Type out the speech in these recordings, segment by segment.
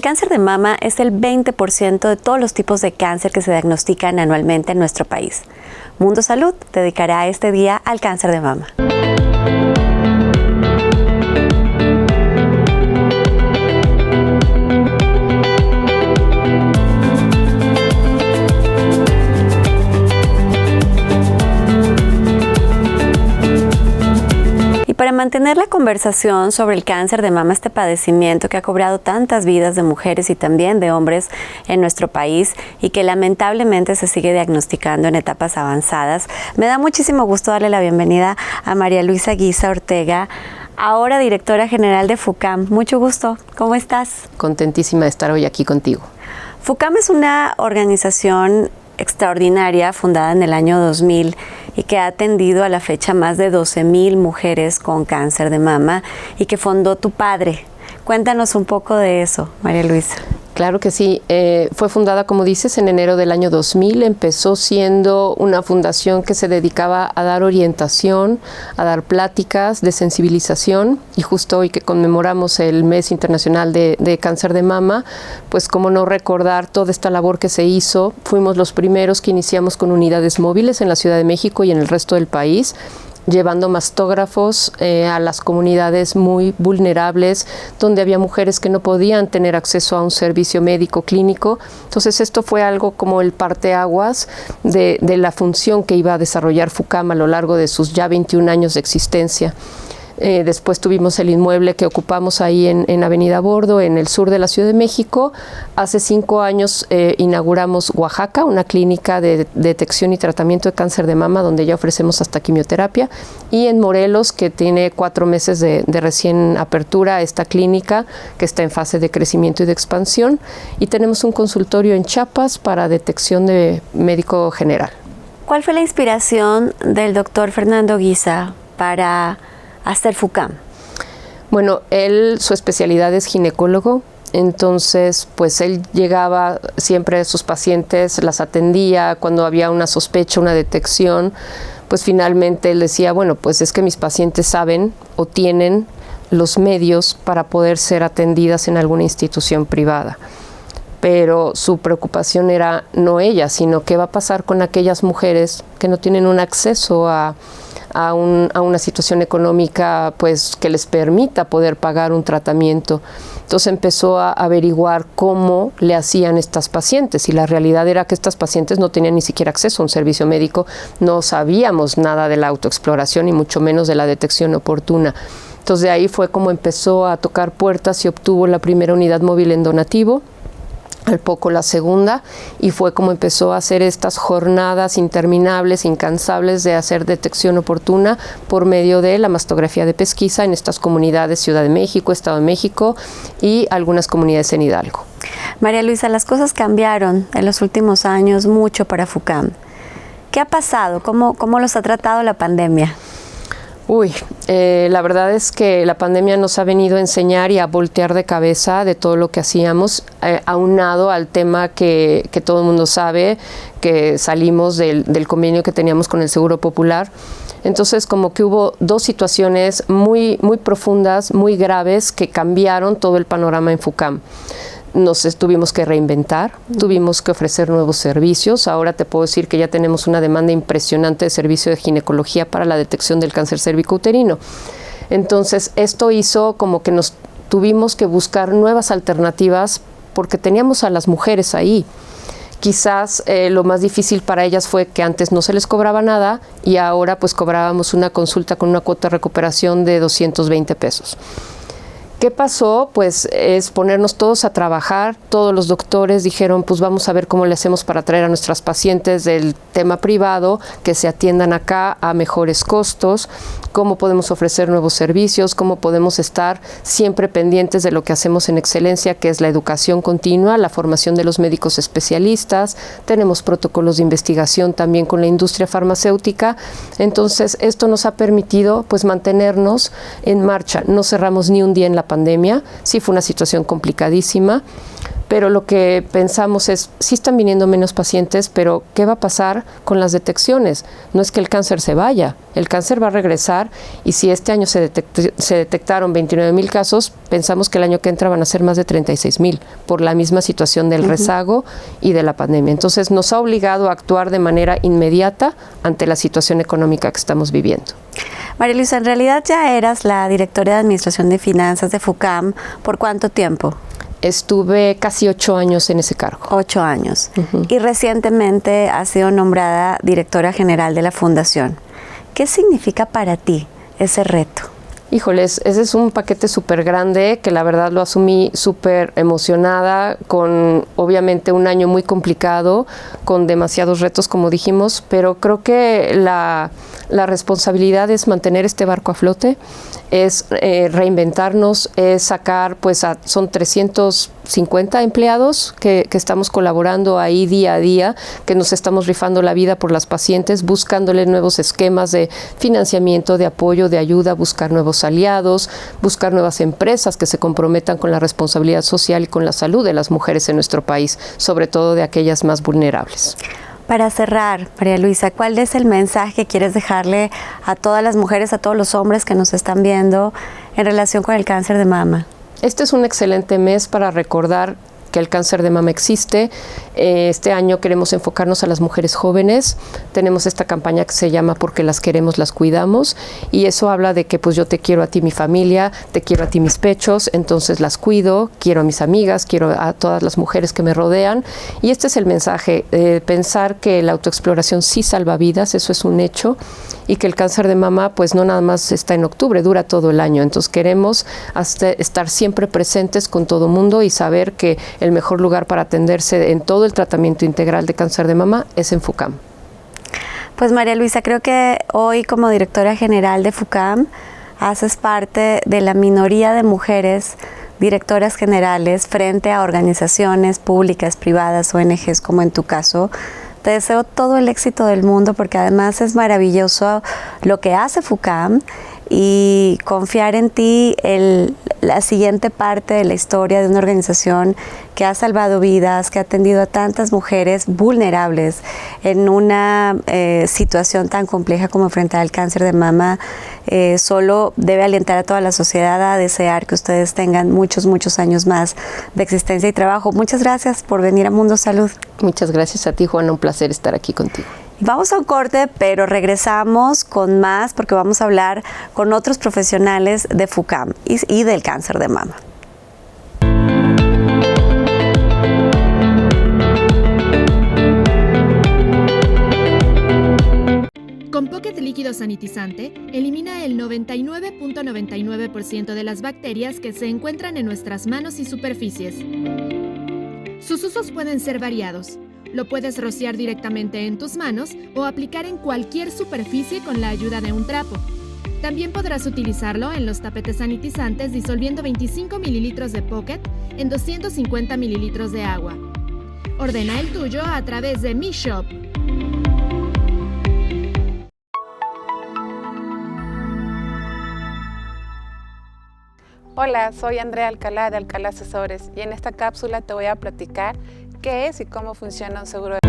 El cáncer de mama es el 20% de todos los tipos de cáncer que se diagnostican anualmente en nuestro país. Mundo Salud dedicará este día al cáncer de mama. Para mantener la conversación sobre el cáncer de mama, este padecimiento que ha cobrado tantas vidas de mujeres y también de hombres en nuestro país y que lamentablemente se sigue diagnosticando en etapas avanzadas, me da muchísimo gusto darle la bienvenida a María Luisa Guisa Ortega, ahora directora general de FUCAM. Mucho gusto, ¿cómo estás? Contentísima de estar hoy aquí contigo. FUCAM es una organización extraordinaria, fundada en el año 2000 y que ha atendido a la fecha más de 12,000 mujeres con cáncer de mama y que fundó tu padre. Cuéntanos un poco de eso, María Luisa. Claro que sí. Fue fundada, como dices, en enero del año 2000. Empezó siendo una fundación que se dedicaba a dar orientación, a dar pláticas de sensibilización. Y justo hoy que conmemoramos el Mes Internacional de Cáncer de Mama, pues cómo no recordar toda esta labor que se hizo. Fuimos los primeros que iniciamos con unidades móviles en la Ciudad de México y en el resto del país, llevando mastógrafos a las comunidades muy vulnerables, donde había mujeres que no podían tener acceso a un servicio médico clínico. Entonces esto fue algo como el parteaguas de la función que iba a desarrollar FUCAM a lo largo de sus ya 21 años de existencia. Después tuvimos el inmueble que ocupamos ahí en Avenida Bordo, en el sur de la Ciudad de México. Hace 5 años inauguramos Oaxaca, una clínica de detección y tratamiento de cáncer de mama, donde ya ofrecemos hasta quimioterapia. Y en Morelos, que tiene 4 meses de recién apertura, esta clínica que está en fase de crecimiento y de expansión. Y tenemos un consultorio en Chiapas para detección de médico general. ¿Cuál fue la inspiración del doctor Fernando Guisa para hacer FUCAM? Bueno, su especialidad es ginecólogo, entonces pues él llegaba siempre a sus pacientes, las atendía cuando había una sospecha, una detección, pues finalmente él decía, bueno, pues es que mis pacientes saben o tienen los medios para poder ser atendidas en alguna institución privada. Pero su preocupación era no ella, sino qué va a pasar con aquellas mujeres que no tienen un acceso a una situación económica pues que les permita poder pagar un tratamiento. Entonces empezó a averiguar cómo le hacían estas pacientes, y la realidad era que estas pacientes no tenían ni siquiera acceso a un servicio médico, no sabíamos nada de la autoexploración y mucho menos de la detección oportuna. Entonces de ahí fue como empezó a tocar puertas y obtuvo la primera unidad móvil en Donativo, al poco la segunda, y fue como empezó a hacer estas jornadas interminables, incansables de hacer detección oportuna por medio de la mastografía de pesquisa en estas comunidades, Ciudad de México, Estado de México y algunas comunidades en Hidalgo. María Luisa, las cosas cambiaron en los últimos años mucho para FUCAM. ¿Qué ha pasado? ¿Cómo los ha tratado la pandemia? La verdad es que la pandemia nos ha venido a enseñar y a voltear de cabeza de todo lo que hacíamos, aunado al tema que todo el mundo sabe, que salimos del convenio que teníamos con el Seguro Popular. Entonces como que hubo 2 situaciones muy, muy profundas, muy graves, que cambiaron todo el panorama en FUCAM. Nos tuvimos que reinventar, tuvimos que ofrecer nuevos servicios. Ahora te puedo decir que ya tenemos una demanda impresionante de servicio de ginecología para la detección del cáncer cérvico-uterino. Entonces, esto hizo como que nos tuvimos que buscar nuevas alternativas porque teníamos a las mujeres ahí. Quizás lo más difícil para ellas fue que antes no se les cobraba nada y ahora pues cobrábamos una consulta con una cuota de recuperación de 220 pesos. ¿Qué pasó? Pues es ponernos todos a trabajar. Todos los doctores dijeron, pues vamos a ver cómo le hacemos para traer a nuestras pacientes del tema privado, que se atiendan acá a mejores costos, cómo podemos ofrecer nuevos servicios, cómo podemos estar siempre pendientes de lo que hacemos en excelencia, que es la educación continua, la formación de los médicos especialistas. Tenemos protocolos de investigación también con la industria farmacéutica. Entonces, esto nos ha permitido pues mantenernos en marcha. No cerramos ni un día en la pandemia. Sí fue una situación complicadísima, pero lo que pensamos es, sí están viniendo menos pacientes, pero ¿qué va a pasar con las detecciones? No es que el cáncer se vaya, el cáncer va a regresar, y si este año se detectaron 29,000 casos, pensamos que el año que entra van a ser más de 36,000 por la misma situación del rezago y de la pandemia. Entonces nos ha obligado a actuar de manera inmediata ante la situación económica que estamos viviendo. María Luisa, en realidad ya eras la directora de Administración de Finanzas de FUCAM. ¿Por cuánto tiempo? Estuve casi 8 años en ese cargo. 8 años. Y recientemente has sido nombrada directora general de la Fundación. ¿Qué significa para ti ese reto? Híjoles, ese es un paquete súper grande que la verdad lo asumí súper emocionada, con obviamente un año muy complicado, con demasiados retos, como dijimos, pero creo que la responsabilidad es mantener este barco a flote, es reinventarnos, es sacar, pues son 350 empleados que estamos colaborando ahí día a día, que nos estamos rifando la vida por las pacientes, buscándole nuevos esquemas de financiamiento, de apoyo, de ayuda, buscar nuevos aliados, buscar nuevas empresas que se comprometan con la responsabilidad social y con la salud de las mujeres en nuestro país, sobre todo de aquellas más vulnerables. Para cerrar, María Luisa, ¿cuál es el mensaje que quieres dejarle a todas las mujeres, a todos los hombres que nos están viendo en relación con el cáncer de mama? Este es un excelente mes para recordar que el cáncer de mama existe. Este año queremos enfocarnos a las mujeres jóvenes. Tenemos esta campaña que se llama Porque las queremos, las cuidamos. Y eso habla de que pues yo te quiero a ti, mi familia, te quiero a ti, mis pechos, entonces las cuido, quiero a mis amigas, quiero a todas las mujeres que me rodean. Y este es el mensaje, pensar que la autoexploración sí salva vidas, eso es un hecho, y que el cáncer de mama pues no nada más está en octubre, dura todo el año. Entonces queremos estar siempre presentes con todo mundo y saber que el mejor lugar para atenderse en todo el tratamiento integral de cáncer de mama es en FUCAM. Pues María Luisa, creo que hoy como directora general de FUCAM haces parte de la minoría de mujeres directoras generales frente a organizaciones públicas, privadas, ONGs, como en tu caso. Te deseo todo el éxito del mundo porque además es maravilloso lo que hace FUCAM y confiar en ti, la siguiente parte de la historia de una organización que ha salvado vidas, que ha atendido a tantas mujeres vulnerables en una situación tan compleja como enfrentar el cáncer de mama, solo debe alentar a toda la sociedad a desear que ustedes tengan muchos, muchos años más de existencia y trabajo. Muchas gracias por venir a Mundo Salud. Muchas gracias a ti, Juana, un placer estar aquí contigo. Vamos a un corte, pero regresamos con más porque vamos a hablar con otros profesionales de FUCAM y del cáncer de mama. Con Pocket líquido sanitizante, elimina el 99.99% de las bacterias que se encuentran en nuestras manos y superficies. Sus usos pueden ser variados. Lo puedes rociar directamente en tus manos o aplicar en cualquier superficie con la ayuda de un trapo. También podrás utilizarlo en los tapetes sanitizantes disolviendo 25 mililitros de Pocket en 250 mililitros de agua. Ordena el tuyo a través de Mi Shop. Hola, soy Andrea Alcalá de Alcalá Asesores y en esta cápsula te voy a platicar qué es y cómo funciona un seguro de...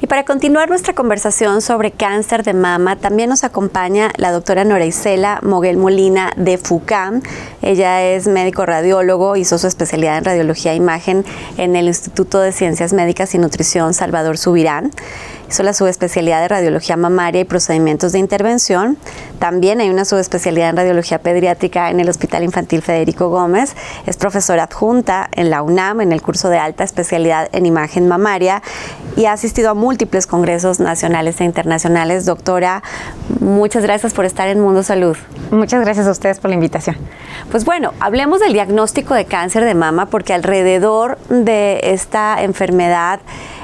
Y para continuar nuestra conversación sobre cáncer de mama, también nos acompaña la doctora Nora Isela Moguel Molina de FUCAM. Ella es médico radiólogo, hizo su especialidad en radiología e imagen en el Instituto de Ciencias Médicas y Nutrición Salvador Subirán. Hizo la subespecialidad de radiología mamaria y procedimientos de intervención. También hay una subespecialidad en radiología pediátrica en el Hospital Infantil Federico Gómez. Es profesora adjunta en la UNAM en el curso de alta especialidad en imagen mamaria y ha asistido a múltiples congresos nacionales e internacionales. Doctora, muchas gracias por estar en Mundo Salud. Muchas gracias a ustedes por la invitación. Pues bueno, hablemos del diagnóstico de cáncer de mama porque alrededor de esta enfermedad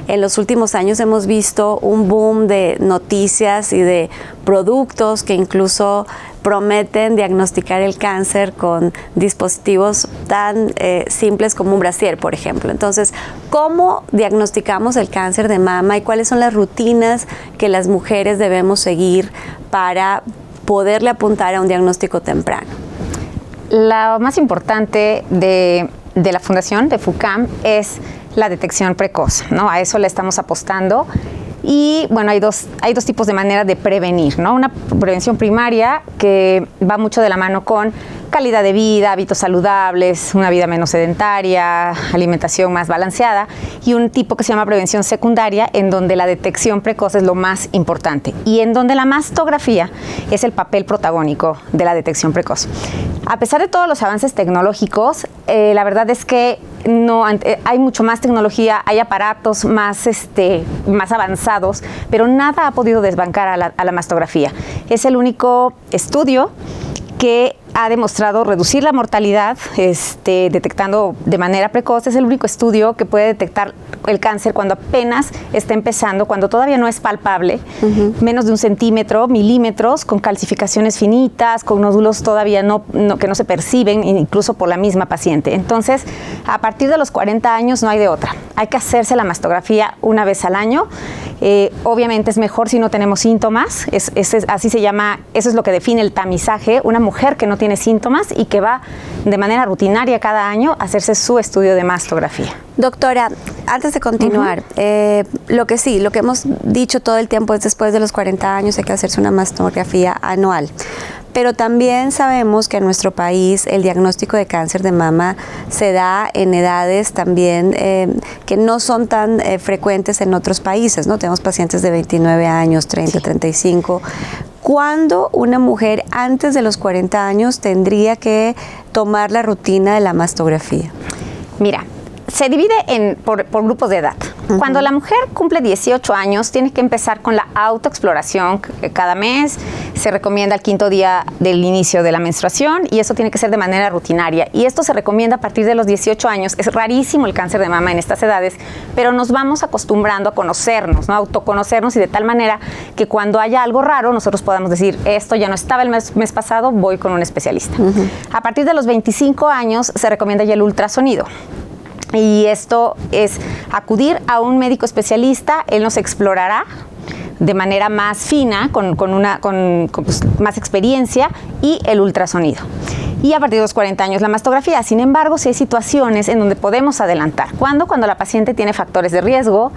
en los últimos años hemos visto un boom de noticias y de productos que incluso prometen diagnosticar el cáncer con dispositivos tan simples como un brasier, por ejemplo. Entonces, ¿cómo diagnosticamos el cáncer de mama y cuáles son las rutinas que las mujeres debemos seguir para poderle apuntar a un diagnóstico temprano? Lo más importante de la fundación, de FUCAM, es la detección precoz, ¿no? A eso le estamos apostando. Y bueno, hay dos tipos de manera de prevenir, ¿no? Una prevención primaria que va mucho de la mano con calidad de vida, hábitos saludables, una vida menos sedentaria, alimentación más balanceada, y un tipo que se llama prevención secundaria, en donde la detección precoz es lo más importante y en donde la mastografía es el papel protagónico de la detección precoz. A pesar de todos los avances tecnológicos, la verdad es que hay mucho más tecnología, hay aparatos más avanzados, pero nada ha podido desbancar a la mastografía. Es el único estudio que ha demostrado reducir la mortalidad detectando de manera precoz. Es el único estudio que puede detectar el cáncer cuando apenas está empezando, cuando todavía no es palpable, menos de 1 centímetro, milímetros, con calcificaciones finitas, con nódulos todavía que no se perciben, incluso por la misma paciente. Entonces, a partir de los 40 años no hay de otra. Hay que hacerse la mastografía una vez al año. Obviamente es mejor si no tenemos síntomas. Así se llama, eso es lo que define el tamizaje. Una mujer que no tiene síntomas y que va de manera rutinaria cada año a hacerse su estudio de mastografía. Doctora, antes de continuar, lo que hemos dicho todo el tiempo es después de los 40 años hay que hacerse una mastografía anual. Pero también sabemos que en nuestro país el diagnóstico de cáncer de mama se da en edades también que no son tan frecuentes en otros países, ¿no? Tenemos pacientes de 29 años, 30, 35. ¿Cuándo una mujer antes de los 40 años tendría que tomar la rutina de la mastografía? Mira, se divide por grupos de edad. Cuando la mujer cumple 18 años, tiene que empezar con la autoexploración cada mes. Se recomienda el 5º día del inicio de la menstruación y eso tiene que ser de manera rutinaria. Y esto se recomienda a partir de los 18 años. Es rarísimo el cáncer de mama en estas edades, pero nos vamos acostumbrando a conocernos, ¿no? A autoconocernos, y de tal manera que cuando haya algo raro, nosotros podamos decir, esto ya no estaba el mes pasado, voy con un especialista. A partir de los 25 años se recomienda ya el ultrasonido. Y esto es acudir a un médico especialista. Él nos explorará de manera más fina, con más experiencia, y el ultrasonido. Y a partir de los 40 años la mastografía. Sin embargo, sí hay situaciones en donde podemos adelantar. Cuando la paciente tiene factores de riesgo,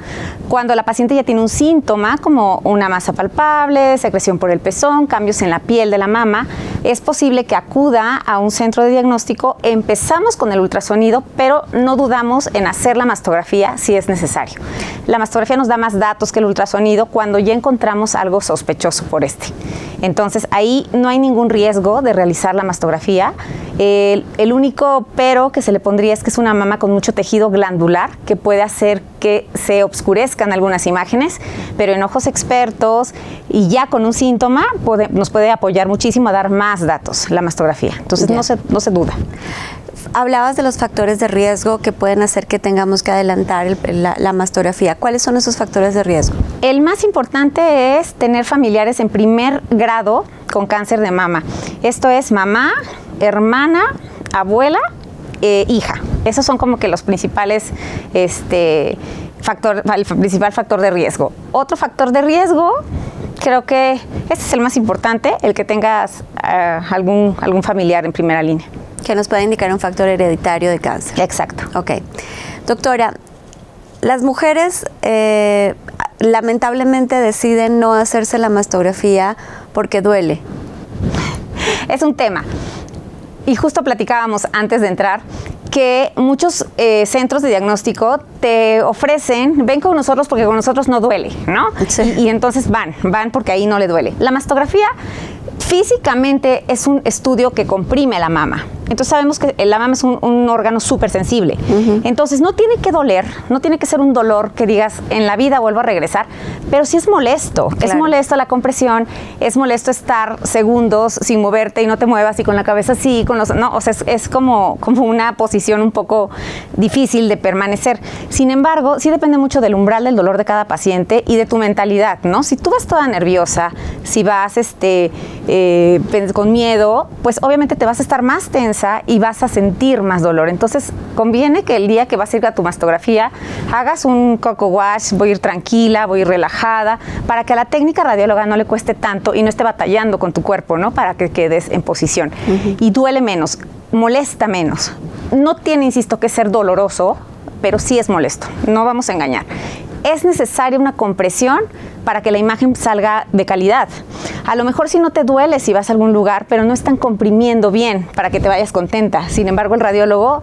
cuando la paciente ya tiene un síntoma como una masa palpable, secreción por el pezón, cambios en la piel de la mama, es posible que acuda a un centro de diagnóstico. Empezamos con el ultrasonido, pero no dudamos en hacer la mastografía si es necesario. La mastografía nos da más datos que el ultrasonido cuando ya encontramos algo sospechoso por Entonces, ahí no hay ningún riesgo de realizar la mastografía. El único pero que se le pondría es que es una mama con mucho tejido glandular que puede hacer que se obscurezcan algunas imágenes, pero en ojos expertos y ya con un síntoma nos puede apoyar muchísimo a dar más datos la mastografía. Entonces, no se duda. Hablabas de los factores de riesgo que pueden hacer que tengamos que adelantar la mastografía. ¿Cuáles son esos factores de riesgo? El más importante es tener familiares en primer grado con cáncer de mama. Esto es mamá, hermana, abuela, hija. Esos son como que los principales el principal factor de riesgo. Otro factor de riesgo, creo que este es el más importante, el que tengas algún familiar en primera línea. Que nos puede indicar un factor hereditario de cáncer. Exacto. Ok. Doctora, las mujeres lamentablemente deciden no hacerse la mastografía porque duele. Es un tema. Y justo platicábamos antes de entrar que muchos centros de diagnóstico te ofrecen, ven con nosotros porque con nosotros no duele, ¿no? Sí. Y entonces van porque ahí no le duele. La mastografía físicamente es un estudio que comprime la mama. Entonces sabemos que la mama es un órgano súper sensible. Entonces no tiene que doler, no tiene que ser un dolor que digas en la vida vuelvo a regresar, pero sí es molesto. Claro. Es molesto la compresión, es molesto estar segundos sin moverte y no te muevas y con la cabeza así, o sea, es como una posición un poco difícil de permanecer. Sin embargo, sí depende mucho del umbral del dolor de cada paciente y de tu mentalidad, ¿no? Si tú vas toda nerviosa, si vas con miedo, pues obviamente te vas a estar más tensa cabeza y vas a sentir más dolor. Entonces, conviene que el día que vas a ir a tu mastografía hagas un coco wash, voy a ir tranquila, voy a ir relajada, para que a la técnica radióloga no le cueste tanto y no esté batallando con tu cuerpo, ¿no? Para que quedes en posición. Y duele menos, molesta menos. No tiene, insisto, que ser doloroso, pero sí es molesto, no vamos a engañar. Es necesaria una compresión para que la imagen salga de calidad. A lo mejor si no te duele si vas a algún lugar, pero no están comprimiendo bien para que te vayas contenta. Sin embargo, el radiólogo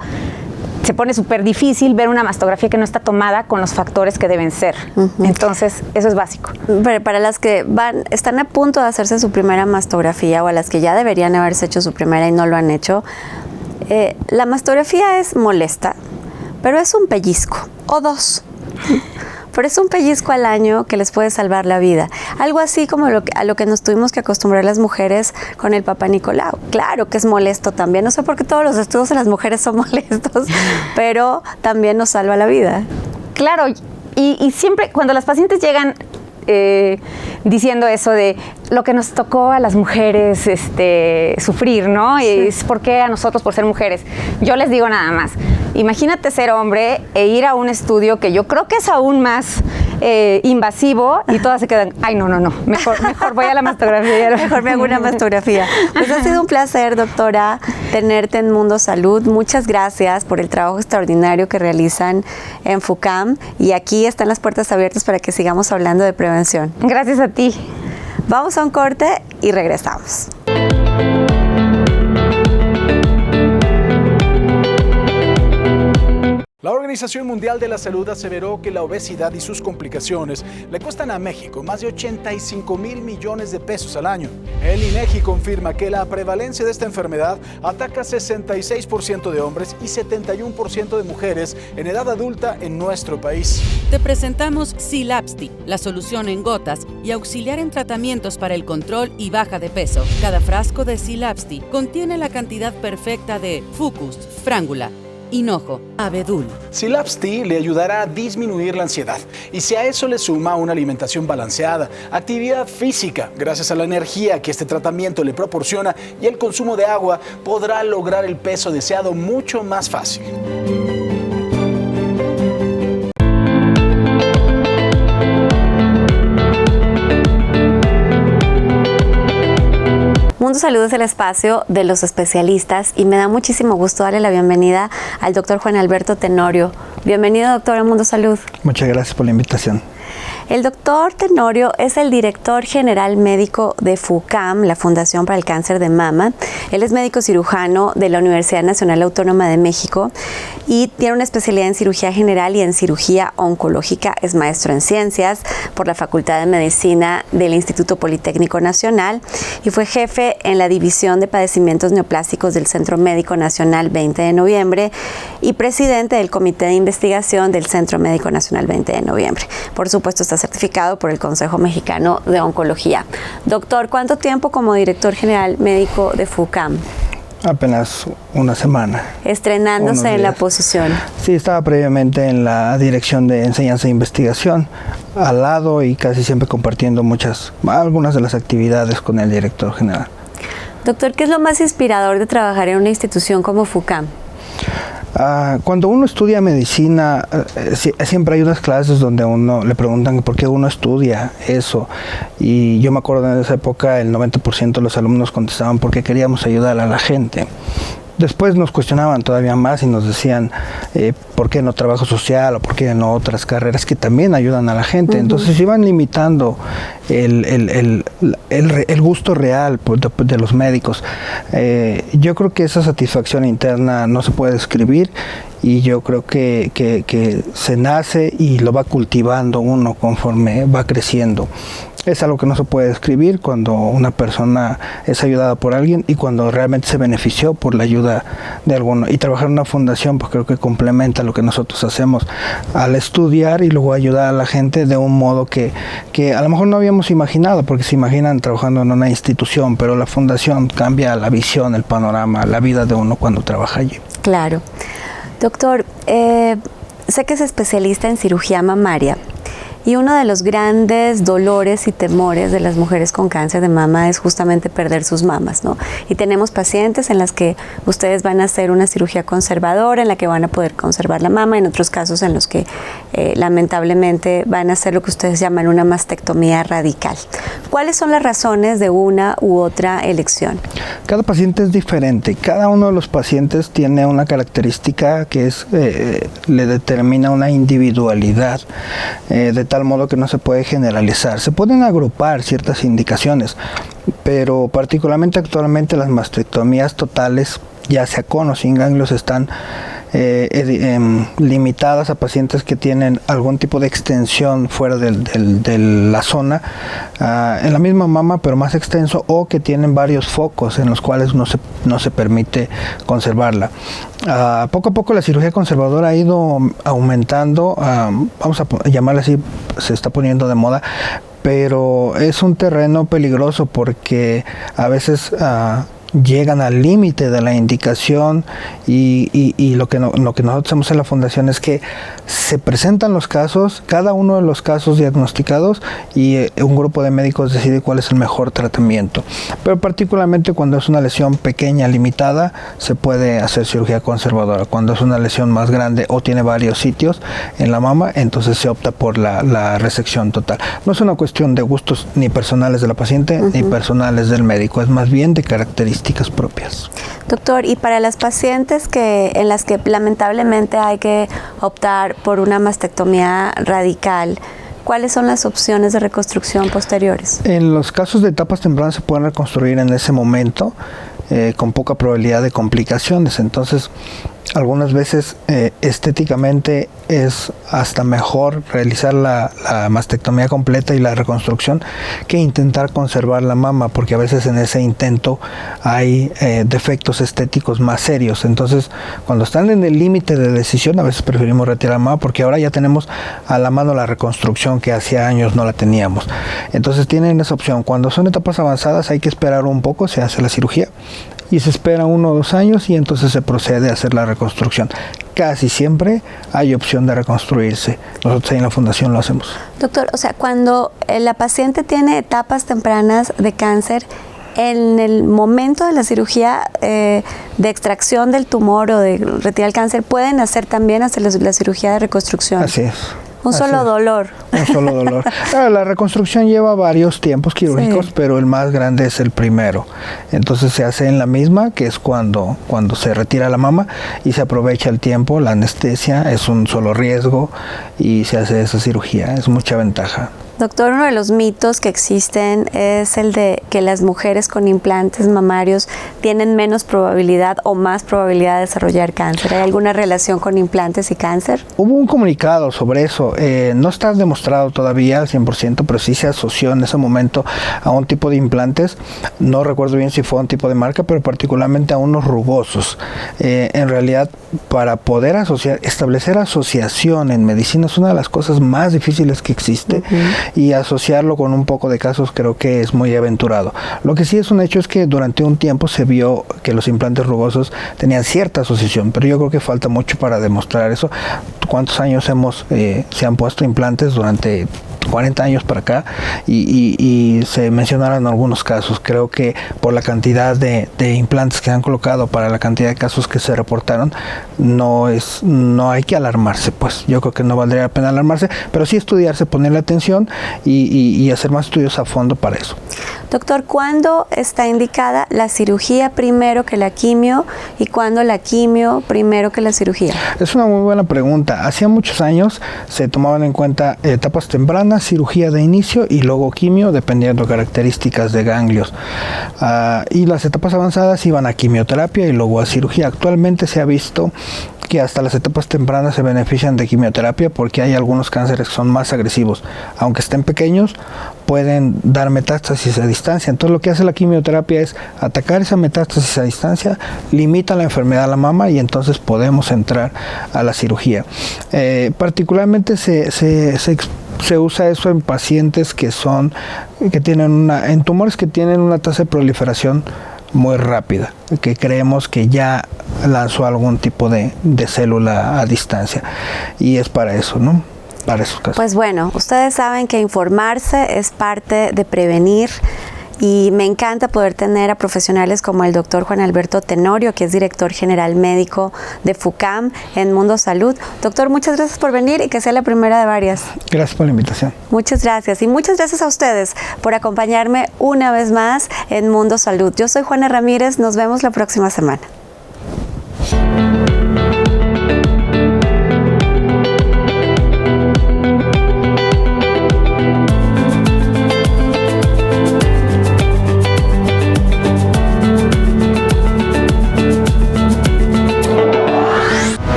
se pone súper difícil ver una mastografía que no está tomada con los factores que deben ser. Entonces, eso es básico. Pero para las que están a punto de hacerse su primera mastografía o a las que ya deberían haberse hecho su primera y no lo han hecho, la mastografía es molesta, pero es un pellizco o dos. Pero es un pellizco al año que les puede salvar la vida. Algo así como a lo que nos tuvimos que acostumbrar las mujeres con el Papá Nicolau. Claro que es molesto también. No sé por qué todos los estudios de las mujeres son molestos, pero también nos salva la vida. Claro, y siempre cuando las pacientes llegan diciendo eso de lo que nos tocó a las mujeres sufrir, ¿no? Sí. Es por qué a nosotros por ser mujeres. Yo les digo nada más, imagínate ser hombre e ir a un estudio que yo creo que es aún más invasivo y todas se quedan, ay, no, mejor voy a la mastografía. Mejor me hago una mastografía. Pues ha sido un placer, doctora, tenerte en Mundo Salud. Muchas gracias por el trabajo extraordinario que realizan en FUCAM y aquí están las puertas abiertas para que sigamos hablando de prevención. Gracias a ti. Vamos a un corte y regresamos. La Organización Mundial de la Salud aseveró que la obesidad y sus complicaciones le cuestan a México más de 85,000 millones de pesos al año. El INEGI confirma que la prevalencia de esta enfermedad ataca 66% de hombres y 71% de mujeres en edad adulta en nuestro país. Te presentamos Silapsti, la solución en gotas y auxiliar en tratamientos para el control y baja de peso. Cada frasco de Silapsti contiene la cantidad perfecta de Fucus, Frángula, hinojo, abedul. Silapsti le ayudará a disminuir la ansiedad y si a eso le suma una alimentación balanceada, actividad física, gracias a la energía que este tratamiento le proporciona y el consumo de agua, podrá lograr el peso deseado mucho más fácil. Mundo Salud es el espacio de los especialistas y me da muchísimo gusto darle la bienvenida al doctor Juan Alberto Tenorio. Bienvenido, doctor, a Mundo Salud. Muchas gracias por la invitación. El doctor Tenorio es el director general médico de FUCAM, la Fundación para el Cáncer de Mama. Él es médico cirujano de la Universidad Nacional Autónoma de México y tiene una especialidad en cirugía general y en cirugía oncológica. Es maestro en ciencias por la Facultad de Medicina del Instituto Politécnico Nacional y fue jefe en la División de Padecimientos Neoplásicos del Centro Médico Nacional 20 de noviembre y presidente del Comité de Investigación del Centro Médico Nacional 20 de noviembre. Por supuesto, está certificado por el Consejo Mexicano de Oncología. Doctor, ¿cuánto tiempo como director general médico de FUCAM? Apenas una semana. Estrenándose en la posición. Sí, estaba previamente en la dirección de enseñanza e investigación, al lado y casi siempre compartiendo algunas de las actividades con el director general. Doctor, ¿qué es lo más inspirador de trabajar en una institución como FUCAM? Cuando uno estudia medicina, siempre hay unas clases donde uno le preguntan por qué uno estudia eso. Y yo me acuerdo en esa época el 90% de los alumnos contestaban porque queríamos ayudar a la gente. Después nos cuestionaban todavía más y nos decían por qué no trabajo social o por qué no otras carreras que también ayudan a la gente. Entonces iban limitando el gusto real de los médicos. Yo creo que esa satisfacción interna no se puede describir y yo creo que se nace y lo va cultivando uno conforme va creciendo. Es algo que no se puede describir cuando una persona es ayudada por alguien y cuando realmente se benefició por la ayuda de alguno. Y trabajar en una fundación pues creo que complementa lo que nosotros hacemos al estudiar y luego ayudar a la gente de un modo que a lo mejor no habíamos imaginado, porque se imaginan trabajando en una institución, pero la fundación cambia la visión, el panorama, la vida de uno cuando trabaja allí. Claro. Doctor, sé que es especialista en cirugía mamaria. Y uno de los grandes dolores y temores de las mujeres con cáncer de mama es justamente perder sus mamas, ¿no? Y tenemos pacientes en las que ustedes van a hacer una cirugía conservadora, en la que van a poder conservar la mama, en otros casos en los que lamentablemente van a hacer lo que ustedes llaman una mastectomía radical. ¿Cuáles son las razones de una u otra elección? Cada paciente es diferente. Cada uno de los pacientes tiene una característica que es le determina una individualidad, de tal modo que no se puede generalizar. Se pueden agrupar ciertas indicaciones, pero particularmente actualmente las mastectomías totales, ya sea con o sin ganglios, están limitadas a pacientes que tienen algún tipo de extensión fuera de la zona, en la misma mama pero más extenso, o que tienen varios focos en los cuales no se permite conservarla. Poco a poco la cirugía conservadora ha ido aumentando, vamos a llamarla así, se está poniendo de moda, pero es un terreno peligroso porque a veces llegan al límite de la indicación y lo que nosotros hacemos en la fundación es que se presentan los casos, cada uno de los casos diagnosticados, y un grupo de médicos decide cuál es el mejor tratamiento. Pero particularmente cuando es una lesión pequeña, limitada, se puede hacer cirugía conservadora. Cuando es una lesión más grande o tiene varios sitios en la mama, entonces se opta por la resección total. No es una cuestión de gustos ni personales de la paciente ni personales del médico, es más bien de características propias. Doctor, y para las pacientes en las que lamentablemente hay que optar por una mastectomía radical, ¿cuáles son las opciones de reconstrucción posteriores? En los casos de etapas tempranas se pueden reconstruir en ese momento, con poca probabilidad de complicaciones. Entonces, algunas veces estéticamente es hasta mejor realizar la mastectomía completa y la reconstrucción que intentar conservar la mama, porque a veces en ese intento hay defectos estéticos más serios. Entonces, cuando están en el límite de decisión, a veces preferimos retirar la mama porque ahora ya tenemos a la mano la reconstrucción que hacía años no la teníamos. Entonces tienen esa opción. Cuando son etapas avanzadas hay que esperar un poco, se hace la cirugía y se espera 1 o 2 años y entonces se procede a hacer la reconstrucción. Casi siempre hay opción de reconstruirse. Nosotros ahí en la fundación lo hacemos. Doctor, o sea, cuando la paciente tiene etapas tempranas de cáncer, en el momento de la cirugía de extracción del tumor o de retirar el cáncer, ¿pueden hacer también la cirugía de reconstrucción? Así es. Un solo dolor. Un solo dolor. La reconstrucción lleva varios tiempos quirúrgicos, sí, pero el más grande es el primero. Entonces se hace en la misma, que es cuando se retira la mama y se aprovecha el tiempo, la anestesia, es un solo riesgo y se hace esa cirugía. Es mucha ventaja. Doctor, uno de los mitos que existen es el de que las mujeres con implantes mamarios tienen menos probabilidad o más probabilidad de desarrollar cáncer. ¿Hay alguna relación con implantes y cáncer? Hubo un comunicado sobre eso. No está demostrado todavía al 100%, pero sí se asoció en ese momento a un tipo de implantes. No recuerdo bien si fue un tipo de marca, pero particularmente a unos rugosos. En realidad, para poder establecer asociación en medicina es una de las cosas más difíciles que existe. Y asociarlo con un poco de casos creo que es muy aventurado. Lo que sí es un hecho es que durante un tiempo se vio que los implantes rugosos tenían cierta asociación, pero yo creo que falta mucho para demostrar eso. ¿Cuántos años se han puesto implantes? Durante 40 años para acá y se mencionaron algunos casos. Creo que por la cantidad de implantes que se han colocado, para la cantidad de casos que se reportaron, no hay que alarmarse, pues yo creo que no valdría la pena alarmarse, pero sí estudiarse, ponerle atención y hacer más estudios a fondo para eso. Doctor, ¿cuándo está indicada la cirugía primero que la quimio y cuándo la quimio primero que la cirugía? Es una muy buena pregunta. Hacía muchos años se tomaban en cuenta etapas tempranas, cirugía de inicio y luego quimio, dependiendo de características de ganglios. Y las etapas avanzadas iban a quimioterapia y luego a cirugía. Actualmente se ha visto que hasta las etapas tempranas se benefician de quimioterapia porque hay algunos cánceres que son más agresivos. Aunque estén pequeños, pueden dar metástasis a distancia. Entonces lo que hace la quimioterapia es atacar esa metástasis a distancia, limita la enfermedad a la mama y entonces podemos entrar a la cirugía. Particularmente se usa eso en pacientes en tumores que tienen una tasa de proliferación muy rápida, que creemos que ya lanzó algún tipo de célula a distancia, y es para eso, ¿no? para esos casos. Pues bueno, ustedes saben que informarse es parte de prevenir. Y me encanta poder tener a profesionales como el doctor Juan Alberto Tenorio, que es director general médico de FUCAM en Mundo Salud. Doctor, muchas gracias por venir y que sea la primera de varias. Gracias por la invitación. Muchas gracias. Y muchas gracias a ustedes por acompañarme una vez más en Mundo Salud. Yo soy Juana Ramírez. Nos vemos la próxima semana.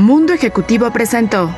Mundo Ejecutivo presentó